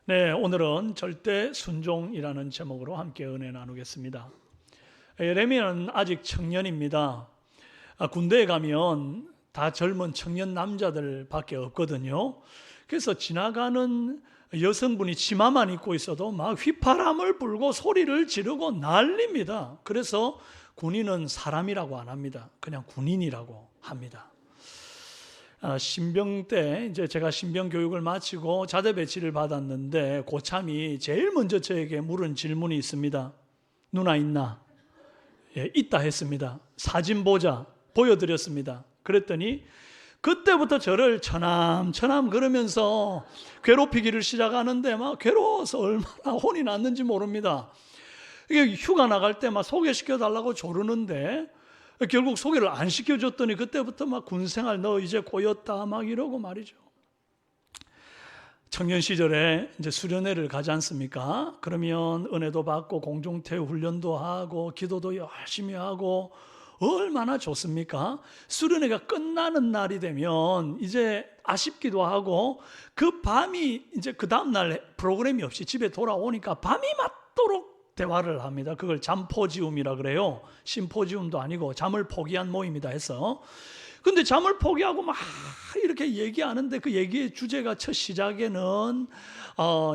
네, 오늘은 절대 순종이라는 제목으로 함께 은혜 나누겠습니다. 예레미야는 아직 청년입니다. 군대에 가면 다 젊은 청년 남자들밖에 없거든요. 그래서 지나가는 여성분이 치마만 입고 있어도 막 휘파람을 불고 소리를 지르고 난립니다. 그래서 군인은 사람이라고 안 합니다. 그냥 군인이라고 합니다. 신병 때 이제 제가 신병 교육을 마치고 자대 배치를 받았는데 고참이 제일 먼저 저에게 물은 질문이 있습니다. 누나 있나? 예, 있다 했습니다. 사진 보자 보여드렸습니다. 그랬더니 그때부터 저를 처남처남 그러면서 괴롭히기를 시작하는데 막 괴로워서 얼마나 혼이 났는지 모릅니다. 이게 휴가 나갈 때 막 소개시켜 달라고 조르는데 결국 소개를 안 시켜줬더니 그때부터 막 군생활 너 이제 고였다 막 이러고 말이죠. 청년 시절에 이제 수련회를 가지 않습니까? 그러면 은혜도 받고 공중퇴 훈련도 하고 기도도 열심히 하고 얼마나 좋습니까? 수련회가 끝나는 날이 되면 이제 아쉽기도 하고 그 밤이 이제 그 다음날 프로그램이 없이 집에 돌아오니까 밤이 맞도록 대화를 합니다. 그걸 잠포지움이라 그래요. 심포지움도 아니고 잠을 포기한 모임이다 해서. 근데 잠을 포기하고 막 이렇게 얘기하는데 그 얘기의 주제가 첫 시작에는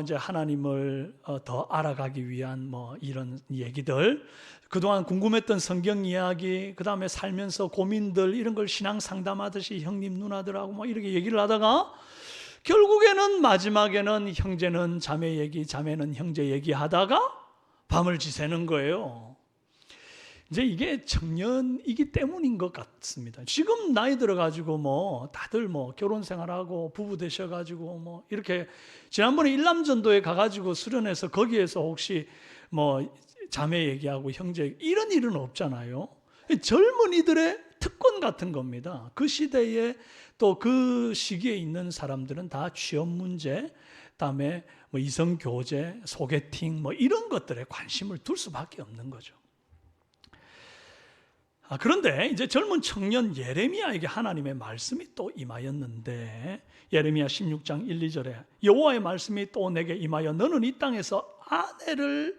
이제 하나님을 더 알아가기 위한 뭐 이런 얘기들, 그동안 궁금했던 성경 이야기, 그 다음에 살면서 고민들 이런 걸 신앙 상담하듯이 형님 누나들하고 뭐 이렇게 얘기를 하다가 결국에는 마지막에는 형제는 자매 얘기, 자매는 형제 얘기하다가 밤을 지새는 거예요. 이제 이게 청년이기 때문인 것 같습니다. 지금 나이 들어가지고 뭐 다들 뭐 결혼 생활하고 부부 되셔가지고 뭐 이렇게 지난번에 일남전도에 가가지고 수련해서 거기에서 혹시 뭐 자매 얘기하고 형제 이런 일은 없잖아요. 젊은이들의 특권 같은 겁니다. 그 시대에 또 그 시기에 있는 사람들은 다 취업 문제, 그다음에 뭐 이성 교제, 소개팅 뭐 이런 것들에 관심을 둘 수밖에 없는 거죠. 그런데 이제 젊은 청년 예레미야에게 하나님의 말씀이 또 임하였는데 예레미야 16장 1, 2절에 여호와의 말씀이 또 내게 임하여 너는 이 땅에서 아내를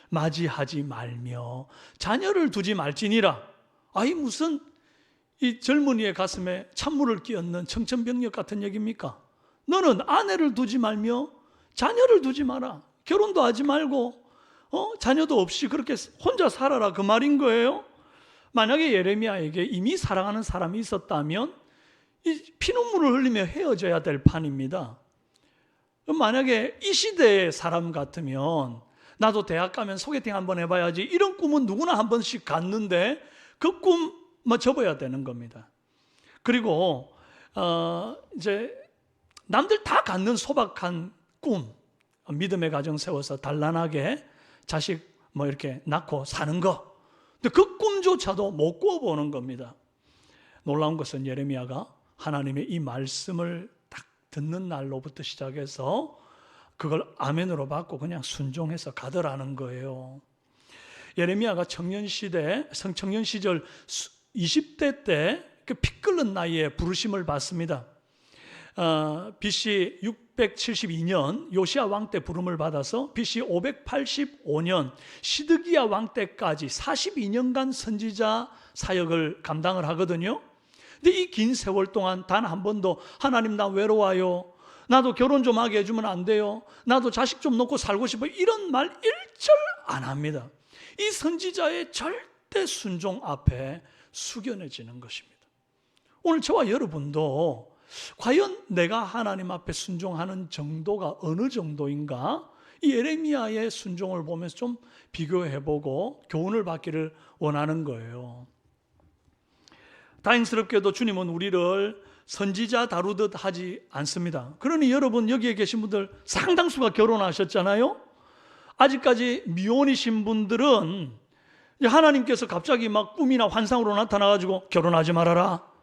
맞이하지 말며 자녀를 두지 말지니라. 아이 무슨 이 젊은이의 가슴에 찬물을 끼얹는 청천벽력 같은 얘기입니까? 너는 아내를 두지 말며 자녀를 두지 마라. 결혼도 하지 말고 자녀도 없이 그렇게 혼자 살아라 그 말인 거예요. 만약에 예레미야에게 이미 사랑하는 사람이 있었다면 이 피눈물을 흘리며 헤어져야 될 판입니다. 만약에 이 시대의 사람 같으면 나도 대학 가면 소개팅 한번 해봐야지 이런 꿈은 누구나 한 번씩 갖는데 그 꿈 접어야 되는 겁니다. 그리고 이제 남들 다 갖는 소박한 꿈, 믿음의 가정 세워서 단란하게 자식 뭐 이렇게 낳고 사는 거. 근데 그 꿈조차도 못 꾸어보는 겁니다. 놀라운 것은 예레미야가 하나님의 이 말씀을 딱 듣는 날로부터 시작해서 그걸 아멘으로 받고 그냥 순종해서 가더라는 거예요. 예레미야가 청년 시절 20대 때 그 피 끓는 나이에 부르심을 받습니다. BC 672년 요시야 왕 때 부름을 받아서 BC 585년 시드기야 왕 때까지 42년간 선지자 사역을 감당을 하거든요. 근데 이 긴 세월 동안 단 한 번도 하나님 나 외로워요, 나도 결혼 좀 하게 해주면 안 돼요, 나도 자식 좀 놓고 살고 싶어 이런 말 일절 안 합니다. 이 선지자의 절대 순종 앞에 숙연해지는 것입니다. 오늘 저와 여러분도 과연 내가 하나님 앞에 순종하는 정도가 어느 정도인가? 이 예레미야의 순종을 보면서 좀 비교해보고 교훈을 받기를 원하는 거예요. 다행스럽게도 주님은 우리를 선지자 다루듯 하지 않습니다. 그러니 여러분 여기에 계신 분들 상당수가 결혼하셨잖아요. 아직까지 미혼이신 분들은 하나님께서 갑자기 막 꿈이나 환상으로 나타나가지고 결혼하지 말아라,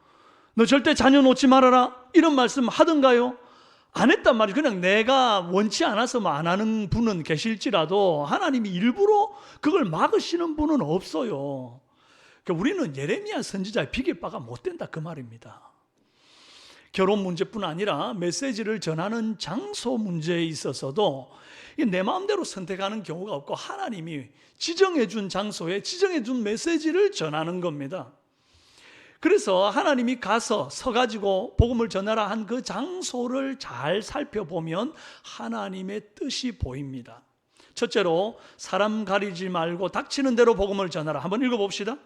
너 절대 자녀 놓지 말아라 이런 말씀 하던가요? 안 했단 말이에요. 그냥 내가 원치 않아서 안 하는 분은 계실지라도 하나님이 일부러 그걸 막으시는 분은 없어요. 그러니까 우리는 예레미야 선지자의 비길 바가 못 된다 그 말입니다. 결혼 문제뿐 아니라 메시지를 전하는 장소 문제에 있어서도 내 마음대로 선택하는 경우가 없고 하나님이 지정해 준 장소에 지정해 준 메시지를 전하는 겁니다. 그래서 하나님이 가서 서가지고 복음을 전하라 한 그 장소를 잘 살펴보면 하나님의 뜻이 보입니다. 첫째로 사람 가리지 말고 닥치는 대로 복음을 전하라. 한번 읽어봅시다.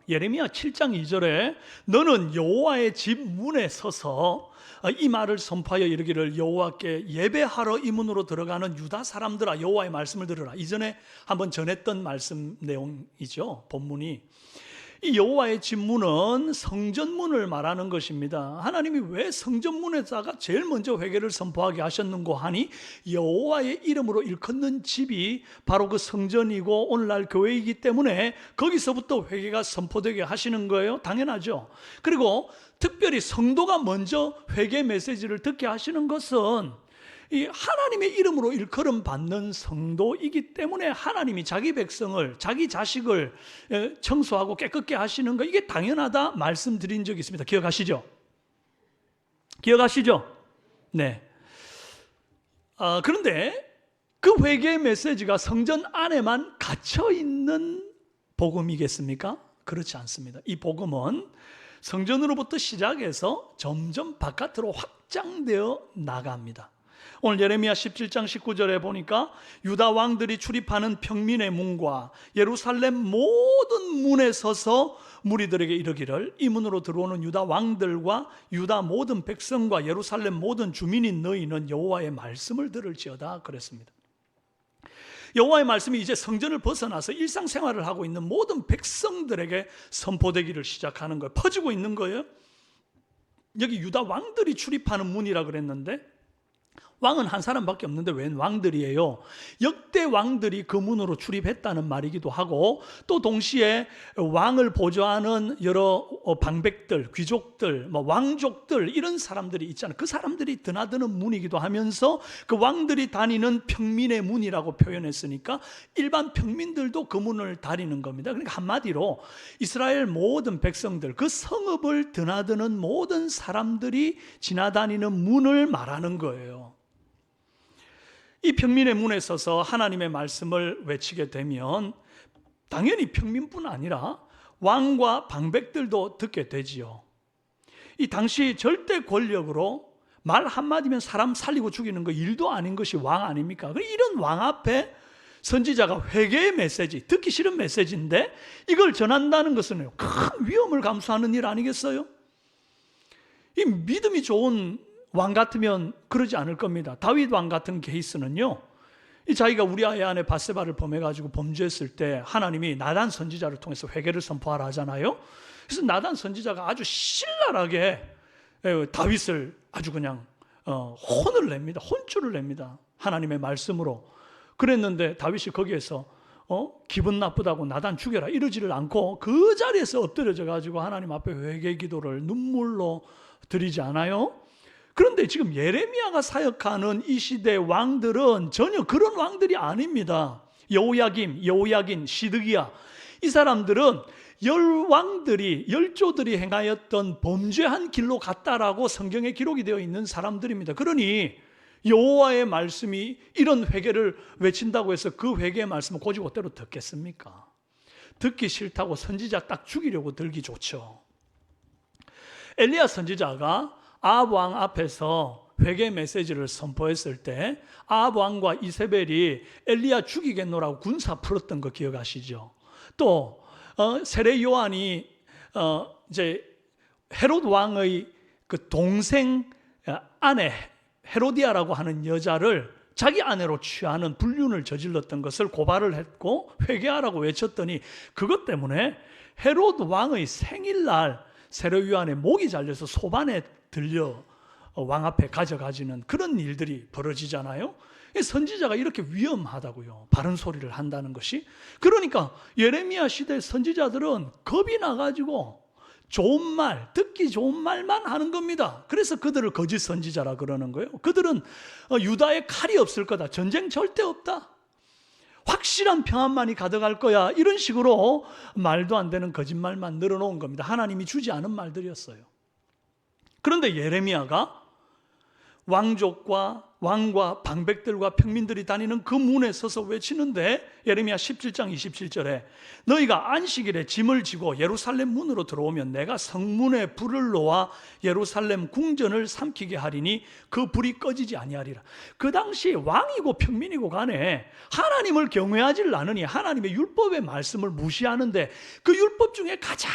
예레미야 7장 2절에 너는 여호와의 집 문에 서서 이 말을 선포하여 이르기를 여호와께 예배하러 이 문으로 들어가는 유다 사람들아 여호와의 말씀을 들으라. 이전에 한번 전했던 말씀 내용이죠. 본문이. 이 여호와의 집 문은 성전문을 말하는 것입니다. 하나님이 왜 성전문에다가 제일 먼저 회개를 선포하게 하셨는고 하니 여호와의 이름으로 일컫는 집이 바로 그 성전이고 오늘날 교회이기 때문에 거기서부터 회개가 선포되게 하시는 거예요. 당연하죠. 그리고 특별히 성도가 먼저 회개 메시지를 듣게 하시는 것은 이 하나님의 이름으로 일컬음 받는 성도이기 때문에 하나님이 자기 백성을, 자기 자식을 청소하고 깨끗게 하시는 거, 이게 당연하다 말씀드린 적이 있습니다. 기억하시죠? 기억하시죠? 네. 그런데 그 회개 메시지가 성전 안에만 갇혀 있는 복음이겠습니까? 그렇지 않습니다. 이 복음은 성전으로부터 시작해서 점점 바깥으로 확장되어 나갑니다. 오늘 예레미야 17장 19절에 보니까 유다 왕들이 출입하는 평민의 문과 예루살렘 모든 문에 서서 무리들에게 이르기를 이 문으로 들어오는 유다 왕들과 유다 모든 백성과 예루살렘 모든 주민인 너희는 여호와의 말씀을 들을지어다 그랬습니다. 여호와의 말씀이 이제 성전을 벗어나서 일상생활을 하고 있는 모든 백성들에게 선포되기를 시작하는 거예요. 퍼지고 있는 거예요. 여기 유다 왕들이 출입하는 문이라 그랬는데 왕은 한 사람밖에 없는데 웬 왕들이에요? 역대 왕들이 그 문으로 출입했다는 말이기도 하고 또 동시에 왕을 보좌하는 여러 방백들, 귀족들, 왕족들 이런 사람들이 있잖아요. 그 사람들이 드나드는 문이기도 하면서 그 왕들이 다니는 평민의 문이라고 표현했으니까 일반 평민들도 그 문을 다니는 겁니다. 그러니까 한마디로 이스라엘 모든 백성들, 그 성읍을 드나드는 모든 사람들이 지나다니는 문을 말하는 거예요. 이 평민의 문에 서서 하나님의 말씀을 외치게 되면 당연히 평민뿐 아니라 왕과 방백들도 듣게 되지요. 이 당시 절대 권력으로 말 한마디면 사람 살리고 죽이는 거 일도 아닌 것이 왕 아닙니까? 이런 왕 앞에 선지자가 회개의 메시지, 듣기 싫은 메시지인데 이걸 전한다는 것은 큰 위험을 감수하는 일 아니겠어요? 이 믿음이 좋은 왕 같으면 그러지 않을 겁니다. 다윗 왕 같은 케이스는요, 자기가 우리아의 아내 밧세바를 범해가지고 범죄했을 때 하나님이 나단 선지자를 통해서 회개를 선포하라 하잖아요. 그래서 나단 선지자가 아주 신랄하게 다윗을 아주 그냥 혼을 냅니다. 혼쭐을 냅니다. 하나님의 말씀으로. 그랬는데 다윗이 거기에서 기분 나쁘다고 나단 죽여라 이러지를 않고 그 자리에서 엎드려져 가지고 하나님 앞에 회개 기도를 눈물로 드리지 않아요? 그런데 지금 예레미야가 사역하는 이 시대 왕들은 전혀 그런 왕들이 아닙니다. 여호야긴, 시드기야, 이 사람들은 열왕들이, 열조들이 행하였던 범죄한 길로 갔다라고 성경에 기록이 되어 있는 사람들입니다. 그러니 여호와의 말씀이 이런 회개를 외친다고 해서 그 회개의 말씀을 고지고대로 듣겠습니까? 듣기 싫다고 선지자 딱 죽이려고 들기 좋죠. 엘리야 선지자가 아합 왕 앞에서 회개 메시지를 선포했을 때 아합 왕과 이세벨이 엘리야 죽이겠노라고 군사 풀었던 거 기억하시죠? 또 세례 요한이 이제 헤롯 왕의 그 동생 아내 헤로디아라고 하는 여자를 자기 아내로 취하는 불륜을 저질렀던 것을 고발을 했고 회개하라고 외쳤더니 그것 때문에 헤롯 왕의 생일날 세례 요한의 목이 잘려서 소반에 들려 왕 앞에 가져가지는 그런 일들이 벌어지잖아요. 선지자가 이렇게 위험하다고요. 바른 소리를 한다는 것이. 그러니까 예레미야 시대 선지자들은 겁이 나가지고 좋은 말, 듣기 좋은 말만 하는 겁니다. 그래서 그들을 거짓 선지자라 그러는 거예요. 그들은 유다에 칼이 없을 거다. 전쟁 절대 없다. 확실한 평안만이 가득할 거야. 이런 식으로 말도 안 되는 거짓말만 늘어놓은 겁니다. 하나님이 주지 않은 말들이었어요. 그런데 예레미야가 왕과 방백들과 평민들이 다니는 그 문에 서서 외치는데, 예레미야 17장 27절에 너희가 안식일에 짐을 지고 예루살렘 문으로 들어오면 내가 성문에 불을 놓아 예루살렘 궁전을 삼키게 하리니 그 불이 꺼지지 아니하리라. 그 당시 왕이고 평민이고 간에 하나님을 경외하지를 않으니 하나님의 율법의 말씀을 무시하는데, 그 율법 중에 가장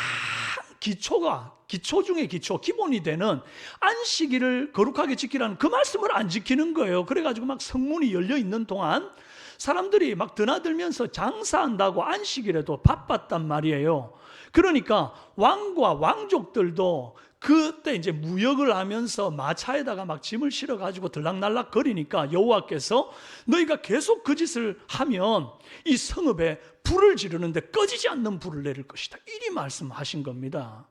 기초 중에 기초, 기본이 되는 안식일을 거룩하게 지키라는 그 말씀을 안 지키는 거예요. 그래가지고 막 성문이 열려 있는 동안 사람들이 막 드나들면서 장사한다고 안식일에도 바빴단 말이에요. 그러니까 왕과 왕족들도 그때 이제 무역을 하면서 마차에다가 막 짐을 실어가지고 들락날락 거리니까 여호와께서 너희가 계속 그 짓을 하면 이 성읍에 불을 지르는데 꺼지지 않는 불을 내릴 것이다. 이리 말씀하신 겁니다.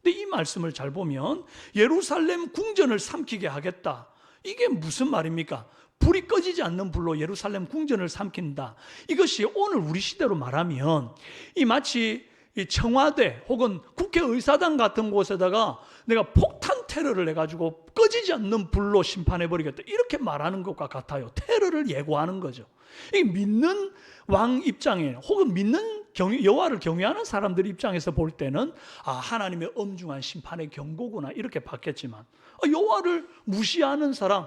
근데 이 말씀을 잘 보면 예루살렘 궁전을 삼키게 하겠다. 이게 무슨 말입니까? 불이 꺼지지 않는 불로 예루살렘 궁전을 삼킨다. 이것이 오늘 우리 시대로 말하면 이 마치 이 청와대 혹은 국회의사당 같은 곳에다가 내가 폭탄 테러를 해가지고 꺼지지 않는 불로 심판해버리겠다, 이렇게 말하는 것과 같아요. 테러를 예고하는 거죠. 이 믿는 왕 입장에 혹은 믿는 여호와를 경외하는 사람들 입장에서 볼 때는 하나님의 엄중한 심판의 경고구나 이렇게 봤겠지만, 여호와를 무시하는 사람,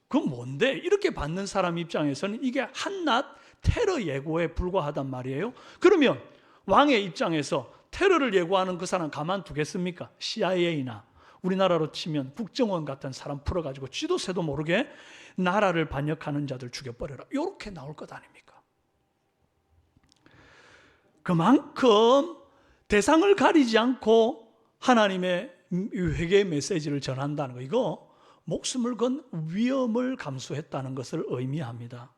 그건 뭔데? 이렇게 받는 사람 입장에서는 이게 한낱 테러 예고에 불과하단 말이에요. 그러면 왕의 입장에서 테러를 예고하는 그 사람 가만두겠습니까? CIA나 우리나라로 치면 국정원 같은 사람 풀어가지고 쥐도 새도 모르게 나라를 반역하는 자들 죽여버려라, 이렇게 나올 것 아닙니까? 그만큼 대상을 가리지 않고 하나님의 회개의 메시지를 전한다는 거, 이거 목숨을 건 위험을 감수했다는 것을 의미합니다.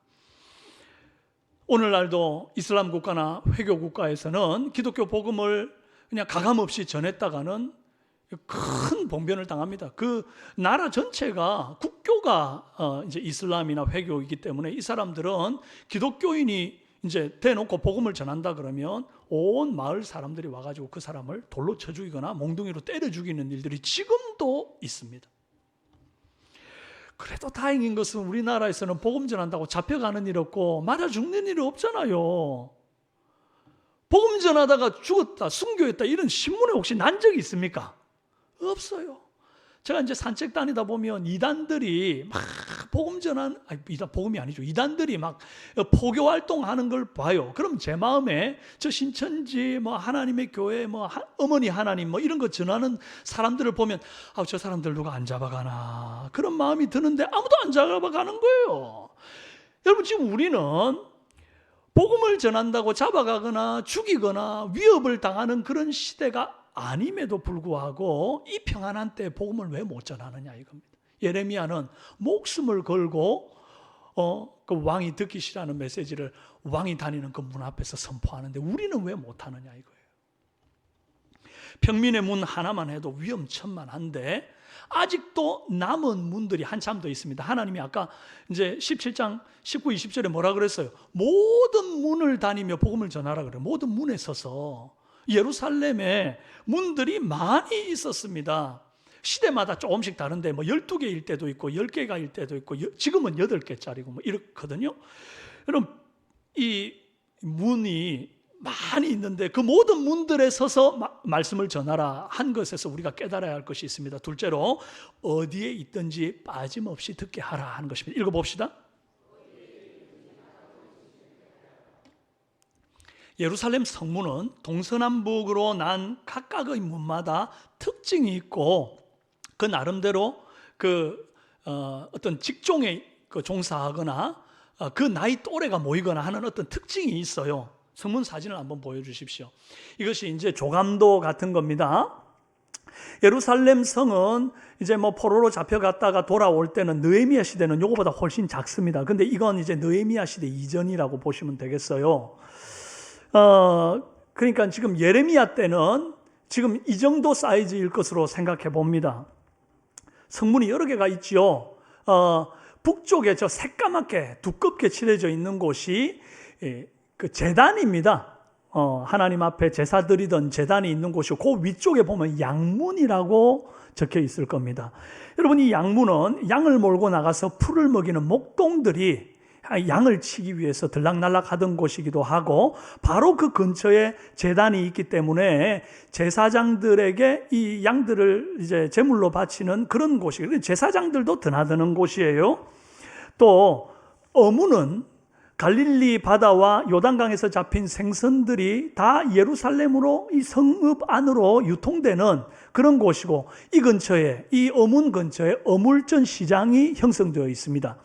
오늘날도 이슬람 국가나 회교 국가에서는 기독교 복음을 그냥 가감없이 전했다가는 큰 봉변을 당합니다. 그 나라 전체가 국교가 이제 이슬람이나 회교이기 때문에 이 사람들은 기독교인이 이제 대놓고 복음을 전한다 그러면 온 마을 사람들이 와가지고 그 사람을 돌로 쳐 죽이거나 몽둥이로 때려 죽이는 일들이 지금도 있습니다. 그래도 다행인 것은 우리나라에서는 복음 전한다고 잡혀가는 일 없고 맞아 죽는 일이 없잖아요. 복음 전하다가 죽었다, 순교했다 이런 신문에 혹시 난 적이 있습니까? 없어요. 제가 이제 산책 다니다 보면 이단들이 막 복음이 아니죠. 이단들이 막 포교 활동하는 걸 봐요. 그럼 제 마음에 저 신천지 하나님의 교회 어머니 하나님 이런 거 전하는 사람들을 보면 저 사람들 누가 안 잡아가나 그런 마음이 드는데 아무도 안 잡아가는 거예요. 여러분, 지금 우리는 복음을 전한다고 잡아가거나 죽이거나 위협을 당하는 그런 시대가 아님에도 불구하고 이 평안한 때에 복음을 왜 못 전하느냐 이겁니다. 예레미야는 목숨을 걸고 그 왕이 듣기 싫어하는 메시지를 왕이 다니는 그 문 앞에서 선포하는데 우리는 왜 못하느냐 이거예요. 평민의 문 하나만 해도 위험천만한데 아직도 남은 문들이 한참 더 있습니다. 하나님이 아까 이제 17장 19, 20절에 뭐라 그랬어요? 모든 문을 다니며 복음을 전하라 그래요. 모든 문에 서서. 예루살렘에 문들이 많이 있었습니다. 시대마다 조금씩 다른데 12개일 때도 있고 10개가일 때도 있고 지금은 8개짜리고 이렇거든요. 여러분, 이 문이 많이 있는데 그 모든 문들에 서서 말씀을 전하라 한 것에서 우리가 깨달아야 할 것이 있습니다. 둘째로 어디에 있든지 빠짐없이 듣게 하라 하는 것입니다. 읽어봅시다. 예루살렘 성문은 동서남북으로 난 각각의 문마다 특징이 있고 그 나름대로 어떤 직종에 종사하거나 그 나이 또래가 모이거나 하는 어떤 특징이 있어요. 성문 사진을 한번 보여주십시오. 이것이 이제 조감도 같은 겁니다. 예루살렘 성은 이제 포로로 잡혀갔다가 돌아올 때는 느헤미야 시대는 이거보다 훨씬 작습니다. 근데 이건 이제 느헤미야 시대 이전이라고 보시면 되겠어요. 그러니까 지금 예레미야 때는 지금 이 정도 사이즈일 것으로 생각해 봅니다. 성문이 여러 개가 있죠. 북쪽에 저 새까맣게 두껍게 칠해져 있는 곳이 그 제단입니다. 하나님 앞에 제사 드리던 제단이 있는 곳이고 그 위쪽에 보면 양문이라고 적혀 있을 겁니다. 여러분, 이 양문은 양을 몰고 나가서 풀을 먹이는 목동들이 양을 치기 위해서 들락날락 하던 곳이기도 하고, 바로 그 근처에 제단이 있기 때문에 제사장들에게 이 양들을 이제 제물로 바치는 그런 곳이에요. 제사장들도 드나드는 곳이에요. 또 어문은 갈릴리 바다와 요단강에서 잡힌 생선들이 다 예루살렘으로 이 성읍 안으로 유통되는 그런 곳이고, 이 근처에, 이 어문 근처에 어물전 시장이 형성되어 있습니다.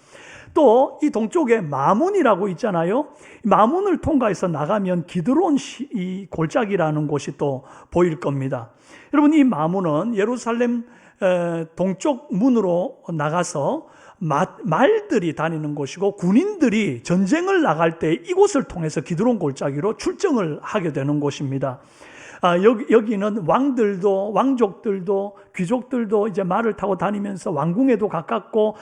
또 이 동쪽에 마문이라고 있잖아요. 마문을 통과해서 나가면 기드론 이 골짜기라는 곳이 또 보일 겁니다. 여러분, 이 마문은 예루살렘 동쪽 문으로 나가서 말들이 다니는 곳이고, 군인들이 전쟁을 나갈 때 이곳을 통해서 기드론 골짜기로 출정을 하게 되는 곳입니다. 여기는 왕족들도 귀족들도 이제 말을 타고 다니면서 왕궁에도 가깝고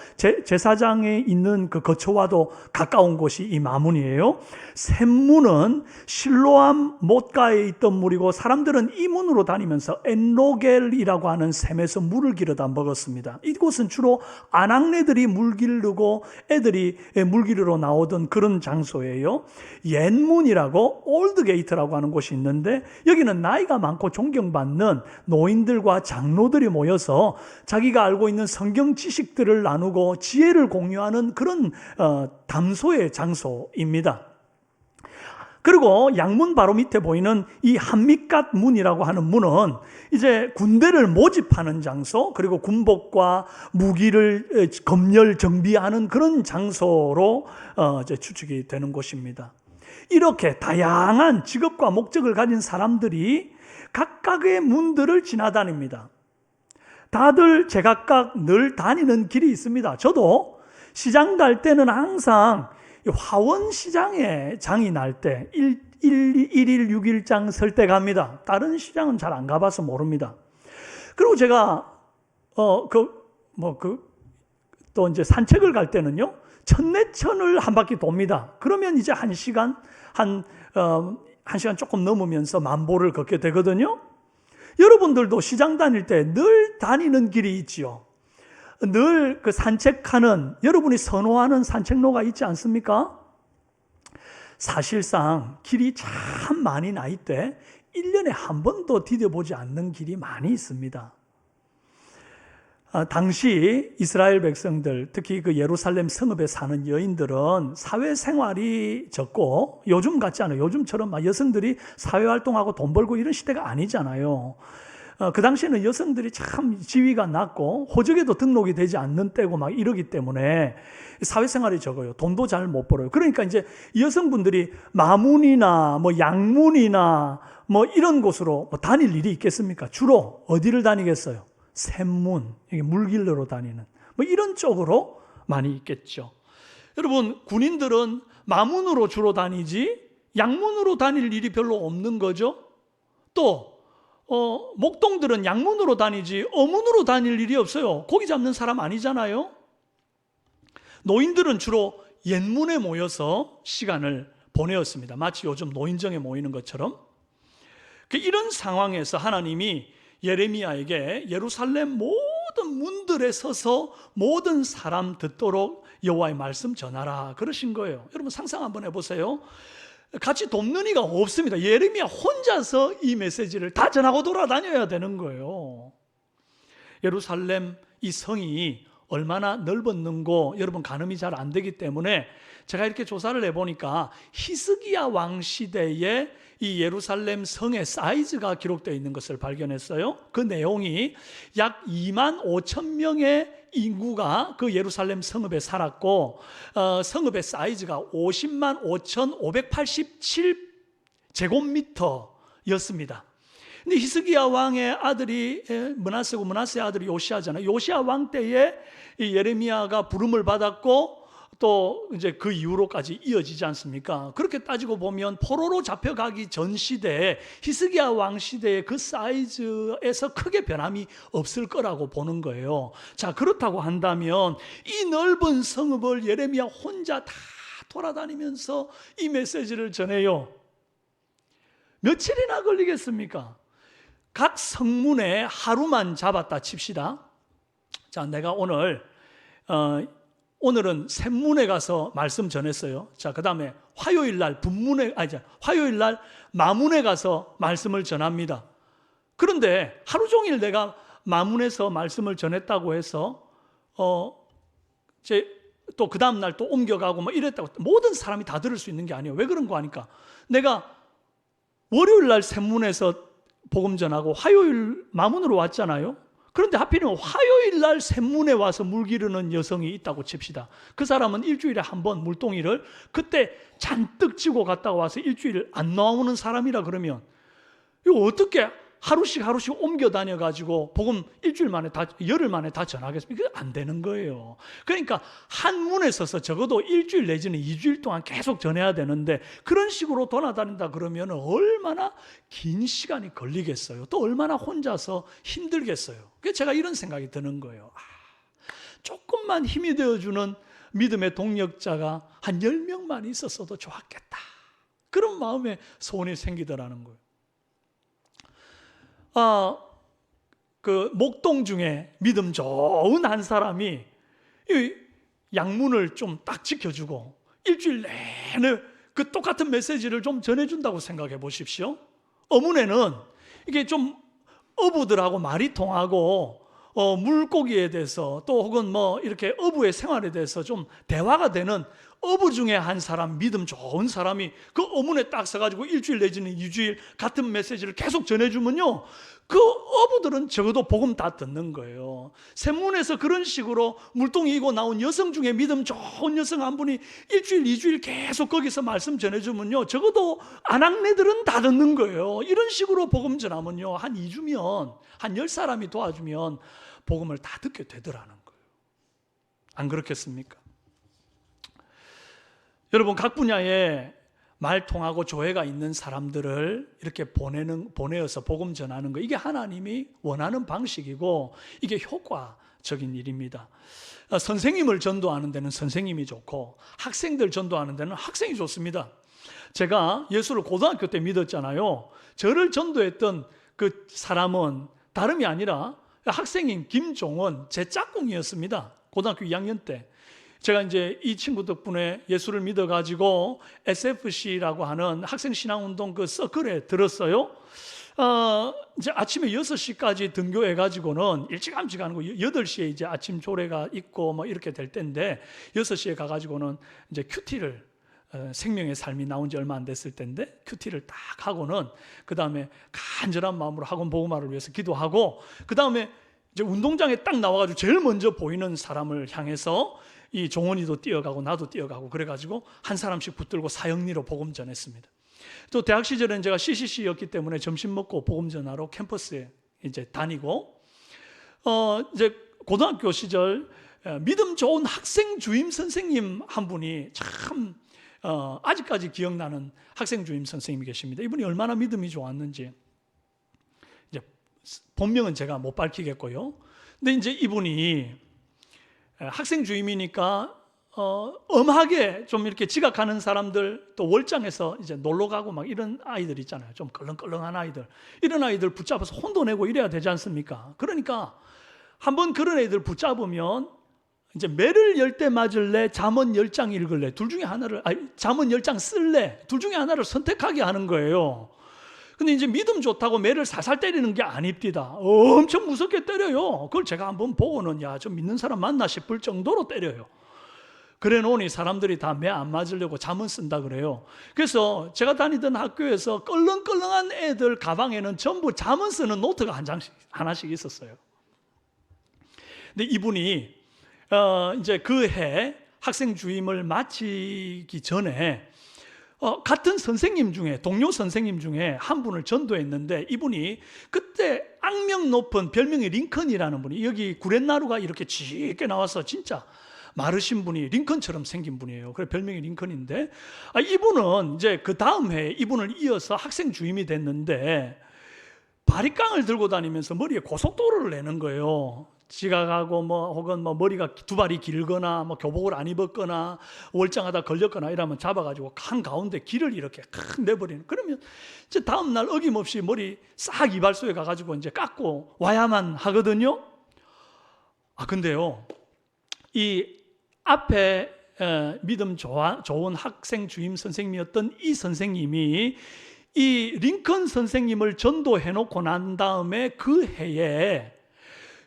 제사장에 있는 그 거처와도 가까운 곳이 이 마문이에요. 샘문은 실로암 못가에 있던 물이고, 사람들은 이 문으로 다니면서 엔로겔이라고 하는 샘에서 물을 길어다 먹었습니다. 이곳은 주로 아낙네들이 물 기르고 애들이 물 기르러 나오던 그런 장소예요. 옛문이라고 올드게이트라고 하는 곳이 있는데, 여기는 나이가 많고 존경받는 노인들과 장로들이 모여서 자기가 알고 있는 성경 지식들을 나누고 지혜를 공유하는 그런 담소의 장소입니다. 그리고 양문 바로 밑에 보이는 이 한미갓 문이라고 하는 문은 이제 군대를 모집하는 장소, 그리고 군복과 무기를 검열 정비하는 그런 장소로 이제 추측이 되는 곳입니다. 이렇게 다양한 직업과 목적을 가진 사람들이 각각의 문들을 지나다닙니다. 다들 제각각 늘 다니는 길이 있습니다. 저도 시장 갈 때는 항상 화원시장에 장이 날 때 1일 6일장 설 때 갑니다. 다른 시장은 잘 안 가봐서 모릅니다. 그리고 제가 또 이제 산책을 갈 때는요, 천내천을 한 바퀴 돕니다. 그러면 이제 한 시간 조금 넘으면서 만보를 걷게 되거든요. 여러분들도 시장 다닐 때 늘 다니는 길이 있지요. 늘 그 산책하는, 여러분이 선호하는 산책로가 있지 않습니까? 사실상 길이 참 많이 나 있대 1년에 한 번도 디뎌보지 않는 길이 많이 있습니다. 당시 이스라엘 백성들, 특히 그 예루살렘 성읍에 사는 여인들은 사회생활이 적고, 요즘 같지 않아요. 요즘처럼 막 여성들이 사회활동하고 돈 벌고 이런 시대가 아니잖아요. 그 당시에는 여성들이 참 지위가 낮고 호적에도 등록이 되지 않는 때고 막 이러기 때문에 사회생활이 적어요. 돈도 잘 못 벌어요. 그러니까 이제 여성분들이 마문이나 뭐 양문이나 뭐 이런 곳으로 뭐 다닐 일이 있겠습니까? 주로 어디를 다니겠어요? 샘문, 물 길러러 다니는 뭐 이런 쪽으로 많이 있겠죠. 여러분, 군인들은 마문으로 주로 다니지 양문으로 다닐 일이 별로 없는 거죠. 또 목동들은 양문으로 다니지 어문으로 다닐 일이 없어요. 고기 잡는 사람 아니잖아요. 노인들은 주로 옛문에 모여서 시간을 보내었습니다. 마치 요즘 노인정에 모이는 것처럼. 이런 상황에서 하나님이 예레미야에게 예루살렘 모든 문들에 서서 모든 사람 듣도록 여호와의 말씀 전하라 그러신 거예요. 여러분 상상 한번 해보세요. 같이 돕는 이가 없습니다. 예레미야 혼자서 이 메시지를 다 전하고 돌아다녀야 되는 거예요. 예루살렘 이 성이 얼마나 넓었는고 여러분 가늠이 잘 안 되기 때문에 제가 이렇게 조사를 해보니까 히스기야 왕 시대에 이 예루살렘 성의 사이즈가 기록되어 있는 것을 발견했어요. 그 내용이 약 2만 5천 명의 인구가 그 예루살렘 성읍에 살았고, 성읍의 사이즈가 50만 5,587제곱미터였습니다. 근데 히스기야 왕의 아들이 므낫세고 므낫세의 아들이 요시야잖아요. 요시야 왕 때에 이 예레미야가 부름을 받았고 또 이제 그 이후로까지 이어지지 않습니까? 그렇게 따지고 보면 포로로 잡혀가기 전 시대에 히스기야 왕 시대의 그 사이즈에서 크게 변함이 없을 거라고 보는 거예요. 자, 그렇다고 한다면 이 넓은 성읍을 예레미야 혼자 다 돌아다니면서 이 메시지를 전해요. 며칠이나 걸리겠습니까? 각 성문에 하루만 잡았다 칩시다. 자, 내가 오늘은 샘문에 가서 말씀 전했어요. 자, 그 다음에 화요일 날 마문에 가서 말씀을 전합니다. 그런데 하루 종일 내가 마문에서 말씀을 전했다고 해서 또 그 다음 날 또 옮겨가고 뭐 이랬다고 모든 사람이 다 들을 수 있는 게 아니에요. 왜 그런 거 하니까 내가 월요일 날 샘문에서 복음 전하고 화요일 마문으로 왔잖아요. 그런데 하필이면 화요일 날 샘문에 와서 물 기르는 여성이 있다고 칩시다. 그 사람은 일주일에 한 번 물동이를 그때 잔뜩 쥐고 갔다가 와서 일주일 안 나오는 사람이라 그러면 이거 어떻게 하루씩 옮겨 다녀가지고 복음 일주일 만에 열흘 만에 다 전하겠습니까? 이게 안 되는 거예요. 그러니까 한 문에 서서 적어도 일주일 내지는 2주일 동안 계속 전해야 되는데 그런 식으로 돌아다닌다 그러면 얼마나 긴 시간이 걸리겠어요. 또 얼마나 혼자서 힘들겠어요. 그래서 제가 이런 생각이 드는 거예요. 조금만 힘이 되어주는 믿음의 동력자가 한 10명만 있었어도 좋았겠다. 그런 마음에 소원이 생기더라는 거예요. 그 목동 중에 믿음 좋은 한 사람이 이 양문을 좀 딱 지켜주고 일주일 내내 그 똑같은 메시지를 좀 전해준다고 생각해 보십시오. 어문에는 이게 좀 어부들하고 말이 통하고 물고기에 대해서 또 혹은 뭐 이렇게 어부의 생활에 대해서 좀 대화가 되는 어부 중에 한 사람, 믿음 좋은 사람이 그 어문에 딱 서가지고 일주일 내지는 2주일 같은 메시지를 계속 전해주면요, 그 어부들은 적어도 복음 다 듣는 거예요. 샘문에서 그런 식으로 물동이 이고 나온 여성 중에 믿음 좋은 여성 한 분이 일주일, 2주일 계속 거기서 말씀 전해주면요, 적어도 아낙네들은 다 듣는 거예요. 이런 식으로 복음 전하면요, 한 2주면, 한 10사람이 도와주면 복음을 다 듣게 되더라는 거예요. 안 그렇겠습니까? 여러분, 각 분야에 말통하고 조회가 있는 사람들을 이렇게 보내어서 복음 전하는 거, 이게 하나님이 원하는 방식이고 이게 효과적인 일입니다. 선생님을 전도하는 데는 선생님이 좋고 학생들 전도하는 데는 학생이 좋습니다. 제가 예수를 고등학교 때 믿었잖아요. 저를 전도했던 그 사람은 다름이 아니라 학생인 김종원, 제 짝꿍이었습니다. 고등학교 2학년 때. 제가 이제 이 친구 덕분에 예수를 믿어가지고 SFC라고 하는 학생신앙운동 그 서클에 들었어요. 이제 아침에 6시까지 등교해가지고는 일찌감치 가는 거, 8시에 이제 아침 조례가 있고 뭐 이렇게 될 때인데 6시에 가가지고는 이제 큐티를, 생명의 삶이 나온 지 얼마 안 됐을 때인데 큐티를 딱 하고는 그 다음에 간절한 마음으로 학원 복음화를 위해서 기도하고 그 다음에 이제 운동장에 딱 나와가지고 제일 먼저 보이는 사람을 향해서 이 종원이도 뛰어가고 나도 뛰어가고 그래가지고 한 사람씩 붙들고 사형리로 복음 전했습니다. 또 대학 시절에는 제가 CCC였기 때문에 점심 먹고 복음 전하러 캠퍼스에 이제 다니고, 이제 고등학교 시절 믿음 좋은 학생 주임 선생님 한 분이 참 아직까지 기억나는 학생 주임 선생님이 계십니다. 이분이 얼마나 믿음이 좋았는지 이제 본명은 제가 못 밝히겠고요. 근데 이제 이분이 학생 주임이니까 엄하게 좀 이렇게 지각하는 사람들, 또 월장에서 이제 놀러 가고 막 이런 아이들 있잖아요. 좀 껄렁껄렁한 아이들, 이런 아이들 붙잡아서 혼도 내고 이래야 되지 않습니까? 그러니까 한번 그런 애들 붙잡으면 이제 매를 열 때 맞을래, 잠언 10장 읽을래, 둘 중에 하나를, 잠언 10장 쓸래, 둘 중에 하나를 선택하게 하는 거예요. 근데 이제 믿음 좋다고 매를 살살 때리는 게 아닙니다. 엄청 무섭게 때려요. 그걸 제가 한번 보고는 야, 좀 믿는 사람 맞나 싶을 정도로 때려요. 그래 놓으니 사람들이 다 매 안 맞으려고 잠은 쓴다 그래요. 그래서 제가 다니던 학교에서 껄렁껄렁한 애들 가방에는 전부 잠은 쓰는 노트가 하나씩 있었어요. 근데 이분이 이제 그 해 학생 주임을 마치기 전에 같은 선생님 중에, 동료 선생님 중에 한 분을 전도했는데, 이분이 그때 악명 높은 별명이 링컨이라는 분이, 여기 구렛나루가 이렇게 짙게 나와서 진짜 마르신 분이 링컨처럼 생긴 분이에요. 그래 별명이 링컨인데, 이분은 이제 그 다음 해에 이분을 이어서 학생 주임이 됐는데 바리깡을 들고 다니면서 머리에 고속도로를 내는 거예요. 지각하고 혹은 머리가 두 발이 길거나 교복을 안 입었거나 월장하다 걸렸거나 이러면 잡아가지고 한 가운데 길을 이렇게 내버리는. 그러면 이제 다음 날 어김없이 머리 싹 이발소에 가가지고 이제 깎고 와야만 하거든요. 근데요, 이 앞에 믿음 좋은 학생 주임 선생님이었던 이 선생님이 이 링컨 선생님을 전도해 놓고 난 다음에 그 해에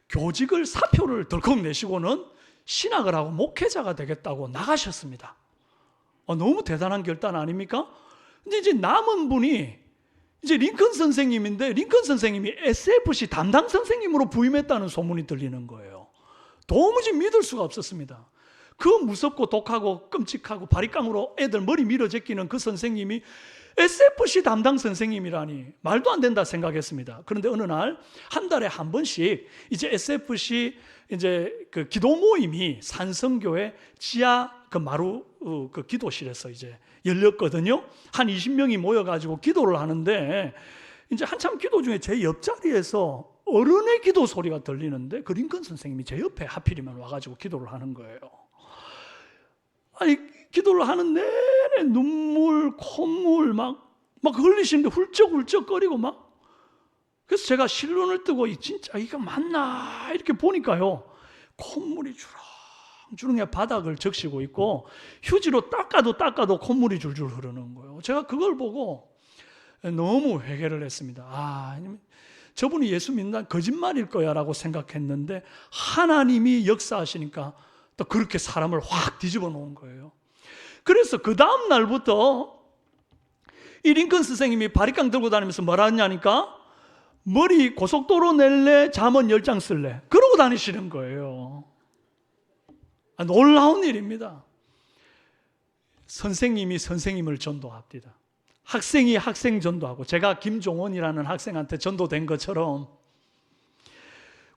교직을 사표를 덜컥 내시고는 신학을 하고 목회자가 되겠다고 나가셨습니다. 너무 대단한 결단 아닙니까? 근데 이제 남은 분이 이제 링컨 선생님인데, 링컨 선생님이 SFC 담당 선생님으로 부임했다는 소문이 들리는 거예요. 도무지 믿을 수가 없었습니다. 그 무섭고 독하고 끔찍하고 바리깡으로 애들 머리 밀어 제끼는 그 선생님이 SFC 담당 선생님이라니 말도 안 된다 생각했습니다. 그런데 어느 날 한 달에 한 번씩 이제 SFC 이제 그 기도 모임이 산성교회 지하 그 마루 그 기도실에서 이제 열렸거든요. 한 20명이 모여가지고 기도를 하는데 이제 한참 기도 중에 제 옆자리에서 어른의 기도 소리가 들리는데 그 링컨 선생님이 제 옆에 하필이면 와가지고 기도를 하는 거예요. 아니, 기도를 하는 내내 눈물, 콧물 막 흘리시는데 훌쩍훌쩍거리고 막. 그래서 제가 실눈을 뜨고 진짜 이거 맞나 이렇게 보니까요, 콧물이 주렁주렁 바닥을 적시고 있고 휴지로 닦아도 콧물이 줄줄 흐르는 거예요. 제가 그걸 보고 너무 회개를 했습니다. 저분이 예수 믿는 거짓말일 거야 라고 생각했는데 하나님이 역사하시니까 또 그렇게 사람을 확 뒤집어 놓은 거예요. 그래서 그 다음 날부터 이 링컨 선생님이 바리깡 들고 다니면서 뭐라 하냐니까, 머리 고속도로 낼래, 잠언 10장 쓸래, 그러고 다니시는 거예요. 놀라운 일입니다. 선생님이 선생님을 전도합니다. 학생이 학생 전도하고, 제가 김종원이라는 학생한테 전도된 것처럼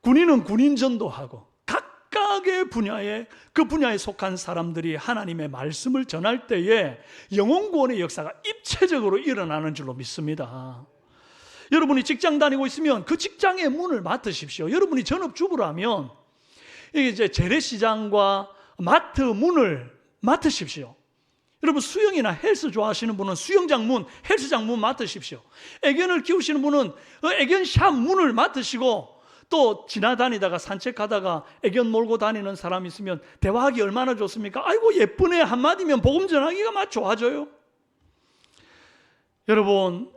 군인은 군인 전도하고, 각각의 분야에 그 분야에 속한 사람들이 하나님의 말씀을 전할 때에 영혼구원의 역사가 입체적으로 일어나는 줄로 믿습니다. 여러분이 직장 다니고 있으면 그 직장의 문을 맡으십시오. 여러분이 전업주부라면 이제 재래시장과 마트 문을 맡으십시오. 여러분 수영이나 헬스 좋아하시는 분은 수영장 문, 헬스장 문 맡으십시오. 애견을 키우시는 분은 애견샵 문을 맡으시고, 또 지나다니다가 산책하다가 애견 몰고 다니는 사람 있으면 대화하기 얼마나 좋습니까? 아이고 예쁘네 한마디면 복음 전하기가 막 좋아져요. 여러분,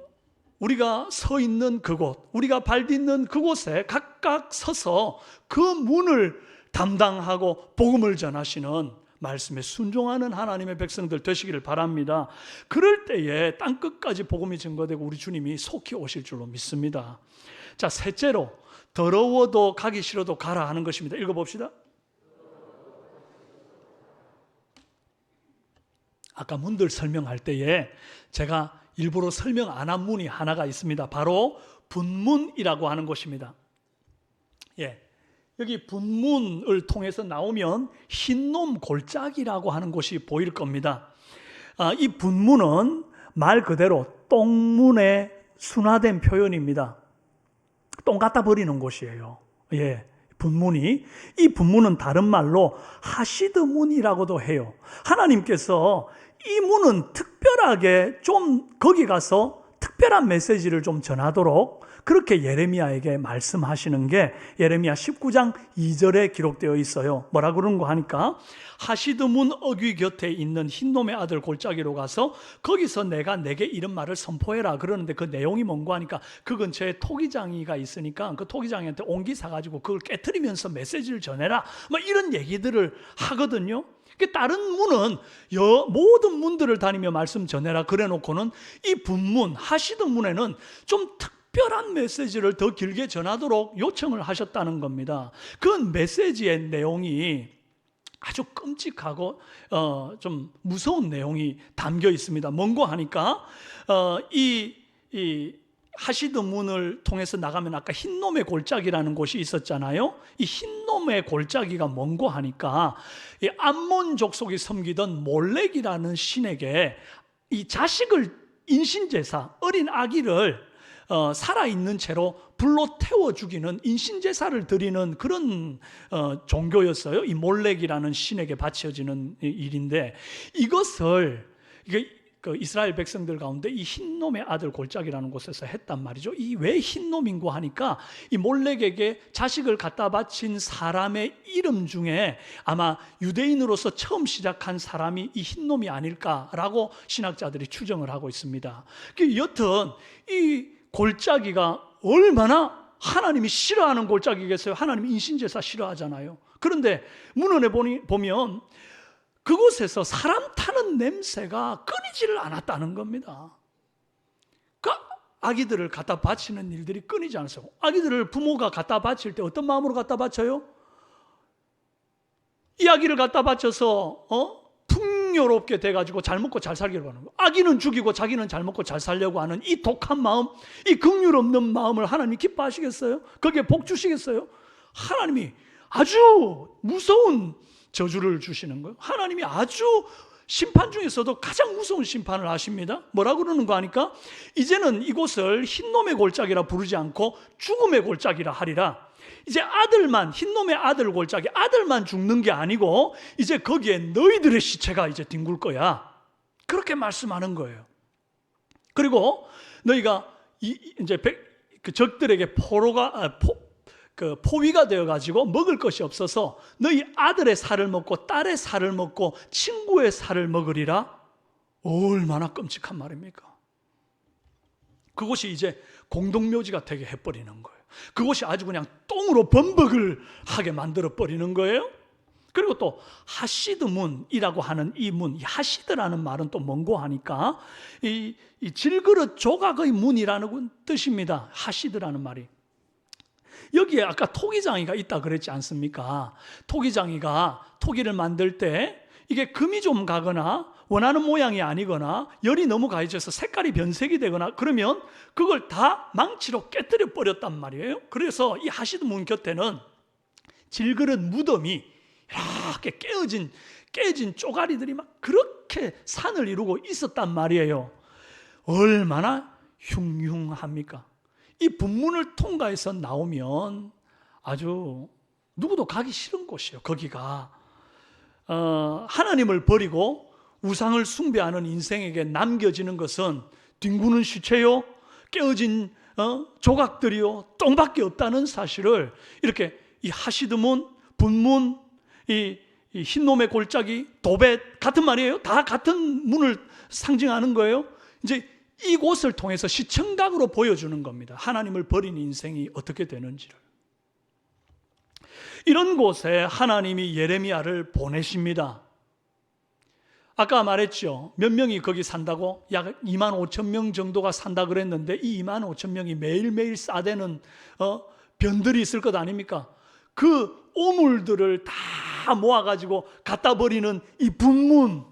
우리가 서 있는 그곳, 우리가 발 딛는 그곳에 각각 서서 그 문을 담당하고 복음을 전하시는 말씀에 순종하는 하나님의 백성들 되시기를 바랍니다. 그럴 때에 땅끝까지 복음이 증거되고 우리 주님이 속히 오실 줄로 믿습니다. 자, 셋째로, 더러워도 가기 싫어도 가라 하는 것입니다. 읽어봅시다. 아까 문들 설명할 때에 제가 일부러 설명 안 한 문이 하나가 있습니다. 바로 분문이라고 하는 곳입니다. 여기 분문을 통해서 나오면 흰놈 골짜기라고 하는 곳이 보일 겁니다. 이 분문은 말 그대로 똥문의 순화된 표현입니다. 똥 갖다 버리는 곳이에요. 분문이. 이 분문은 다른 말로 하시드 문이라고도 해요. 하나님께서 이 문은 특별하게 좀 거기 가서 특별한 메시지를 좀 전하도록 그렇게 예레미야에게 말씀하시는 게 예레미야 19장 2절에 기록되어 있어요. 뭐라 그러는 거 하니까, 하시드 문 어귀 곁에 있는 흰놈의 아들 골짜기로 가서 거기서 내가 내게 이런 말을 선포해라 그러는데, 그 내용이 뭔고 하니까 그 근처에 토기장이가 있으니까 그 토기장이한테 옹기 사가지고 그걸 깨트리면서 메시지를 전해라, 이런 얘기들을 하거든요. 다른 문은 모든 문들을 다니며 말씀 전해라 그래 놓고는 이 분문 하시드 문에는 좀 특별한 메시지를 더 길게 전하도록 요청을 하셨다는 겁니다. 그 메시지의 내용이 아주 끔찍하고 좀 무서운 내용이 담겨 있습니다. 뭔고 하니까 이 하시드 문을 통해서 나가면 아까 흰놈의 골짜기라는 곳이 있었잖아요. 이 흰놈의 골짜기가 뭔고 하니까 이 암몬 족속이 섬기던 몰렉이라는 신에게 이 자식을 인신제사, 어린 아기를 살아있는 채로 불로 태워 죽이는 인신제사를 드리는 그런 종교였어요. 이 몰렉이라는 신에게 바쳐지는 일인데, 이것을 그 이스라엘 백성들 가운데 이 흰놈의 아들 골짜기라는 곳에서 했단 말이죠. 이 왜 흰놈인고 하니까 이 몰렉에게 자식을 갖다 바친 사람의 이름 중에 아마 유대인으로서 처음 시작한 사람이 이 흰놈이 아닐까라고 신학자들이 추정을 하고 있습니다. 여튼 이 골짜기가 얼마나 하나님이 싫어하는 골짜기겠어요. 하나님이 인신제사 싫어하잖아요. 그런데 문헌에 보면 그곳에서 사람 타는 냄새가 끊이지를 않았다는 겁니다. 그 아기들을 갖다 바치는 일들이 끊이지 않았어요. 아기들을 부모가 갖다 바칠 때 어떤 마음으로 갖다 바쳐요? 이 아기를 갖다 바쳐서 풍요롭게 돼가지고 잘 먹고 잘 살기를 바라는 거예요. 아기는 죽이고 자기는 잘 먹고 잘 살려고 하는 이 독한 마음, 이 긍휼 없는 마음을 하나님이 기뻐하시겠어요? 거기에 복 주시겠어요? 하나님이 아주 무서운 저주를 주시는 거예요. 하나님이 아주 심판 중에서도 가장 무서운 심판을 하십니다. 뭐라고 그러는 거 아니까? 이제는 이곳을 흰놈의 골짜기라 부르지 않고 죽음의 골짜기라 하리라. 이제 아들만, 흰놈의 아들 골짜기, 아들만 죽는 게 아니고 이제 거기에 너희들의 시체가 이제 뒹굴 거야. 그렇게 말씀하는 거예요. 그리고 너희가 이제 그 적들에게 포위가 되어가지고 먹을 것이 없어서 너희 아들의 살을 먹고 딸의 살을 먹고 친구의 살을 먹으리라. 얼마나 끔찍한 말입니까? 그것이 이제 공동묘지가 되게 해버리는 거예요. 그것이 아주 그냥 똥으로 범벅을 하게 만들어버리는 거예요. 그리고 또 하시드문이라고 하는 이 문, 이 하시드라는 말은 또 뭔고 하니까 이 질그릇 조각의 문이라는 뜻입니다. 하시드라는 말이. 여기에 아까 토기장이가 있다 그랬지 않습니까? 토기장이가 토기를 만들 때 이게 금이 좀 가거나 원하는 모양이 아니거나 열이 너무 가해져서 색깔이 변색이 되거나 그러면 그걸 다 망치로 깨뜨려 버렸단 말이에요. 그래서 이 하시드 문 곁에는 질그릇 무덤이 이렇게 깨진 쪼가리들이 막 그렇게 산을 이루고 있었단 말이에요. 얼마나 흉흉합니까? 이 분문을 통과해서 나오면 아주 누구도 가기 싫은 곳이에요. 거기가 하나님을 버리고 우상을 숭배하는 인생에게 남겨지는 것은 뒹구는 시체요, 깨어진 조각들이요, 똥밖에 없다는 사실을 이렇게 이 하시드문, 분문, 이 흰놈의 골짜기, 도벳 같은 말이에요. 다 같은 문을 상징하는 거예요. 이제 이곳을 통해서 시청각으로 보여주는 겁니다. 하나님을 버린 인생이 어떻게 되는지를. 이런 곳에 하나님이 예레미야를 보내십니다. 아까 말했죠. 몇 명이 거기 산다고? 약 2만 5천 명 정도가 산다 그랬는데 이 2만 5천 명이 매일매일 싸대는 변들이 있을 것 아닙니까? 그 오물들을 다 모아가지고 갖다 버리는 이 분문,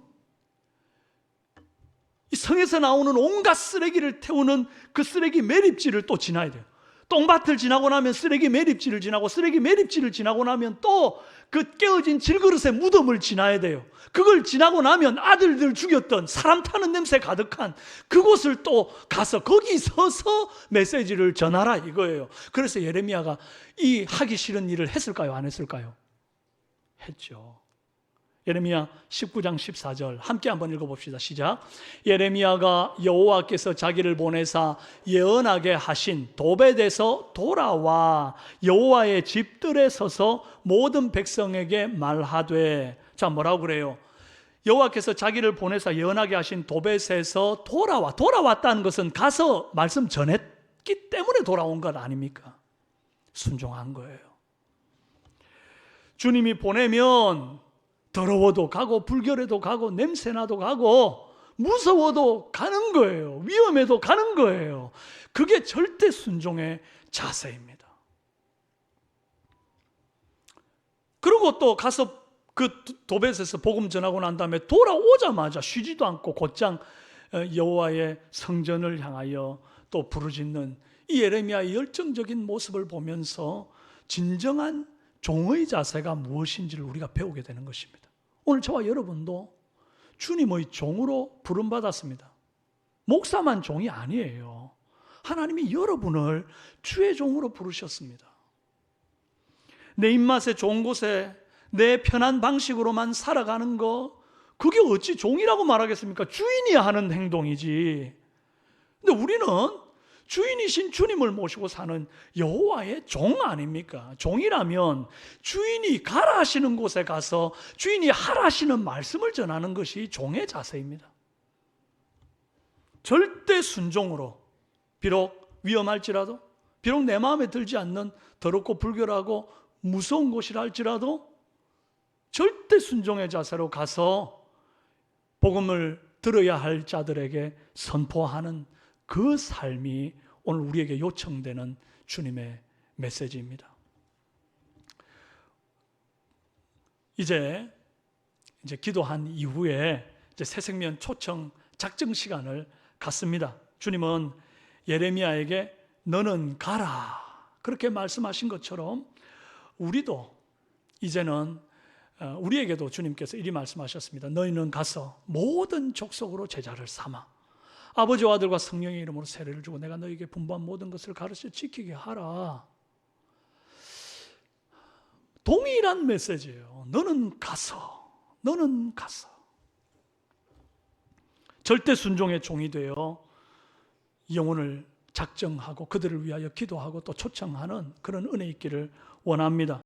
이 성에서 나오는 온갖 쓰레기를 태우는 그 쓰레기 매립지를 또 지나야 돼요. 똥밭을 지나고 나면 쓰레기 매립지를 지나고 쓰레기 매립지를 지나고 나면 또 그 깨어진 질그릇의 무덤을 지나야 돼요. 그걸 지나고 나면 아들들 죽였던 사람 타는 냄새 가득한 그곳을 또 가서 거기 서서 메시지를 전하라 이거예요. 그래서 예레미야가 이 하기 싫은 일을 했을까요? 안 했을까요? 했죠. 예레미야 19장 14절 함께 한번 읽어봅시다. 시작. 예레미야가 여호와께서 자기를 보내사 예언하게 하신 도벳에서 돌아와 여호와의 집들에 서서 모든 백성에게 말하되. 자, 뭐라고 그래요? 여호와께서 자기를 보내사 예언하게 하신 도벳에서 돌아왔다는 것은 가서 말씀 전했기 때문에 돌아온 것 아닙니까? 순종한 거예요. 주님이 보내면 더러워도 가고 불결해도 가고 냄새나도 가고 무서워도 가는 거예요. 위험해도 가는 거예요. 그게 절대 순종의 자세입니다. 그리고 또 가서 그 도벳에서 복음 전하고 난 다음에 돌아오자마자 쉬지도 않고 곧장 여호와의 성전을 향하여 또 부르짖는 이 예레미야의 열정적인 모습을 보면서 진정한 종의 자세가 무엇인지를 우리가 배우게 되는 것입니다. 오늘 저와 여러분도 주님의 종으로 부름받았습니다. 목사만 종이 아니에요. 하나님이 여러분을 주의 종으로 부르셨습니다. 내 입맛에 좋은 곳에 내 편한 방식으로만 살아가는 거, 그게 어찌 종이라고 말하겠습니까? 주인이 하는 행동이지. 근데 우리는 주인이신 주님을 모시고 사는 여호와의 종 아닙니까? 종이라면 주인이 가라 하시는 곳에 가서 주인이 하라 하시는 말씀을 전하는 것이 종의 자세입니다. 절대 순종으로, 비록 위험할지라도, 비록 내 마음에 들지 않는 더럽고 불결하고 무서운 곳이라 할지라도 절대 순종의 자세로 가서 복음을 들어야 할 자들에게 선포하는 그 삶이 오늘 우리에게 요청되는 주님의 메시지입니다. 이제 기도한 이후에 새생명 초청 작정 시간을 갖습니다. 주님은 예레미야에게 너는 가라 그렇게 말씀하신 것처럼 우리도 이제는 우리에게도 주님께서 이리 말씀하셨습니다. 너희는 가서 모든 족속으로 제자를 삼아 아버지와 아들과 성령의 이름으로 세례를 주고 내가 너희에게 분부한 모든 것을 가르쳐 지키게 하라. 동일한 메시지예요. 너는 가서 절대 순종의 종이 되어 영혼을 작정하고 그들을 위하여 기도하고 또 초청하는 그런 은혜 있기를 원합니다.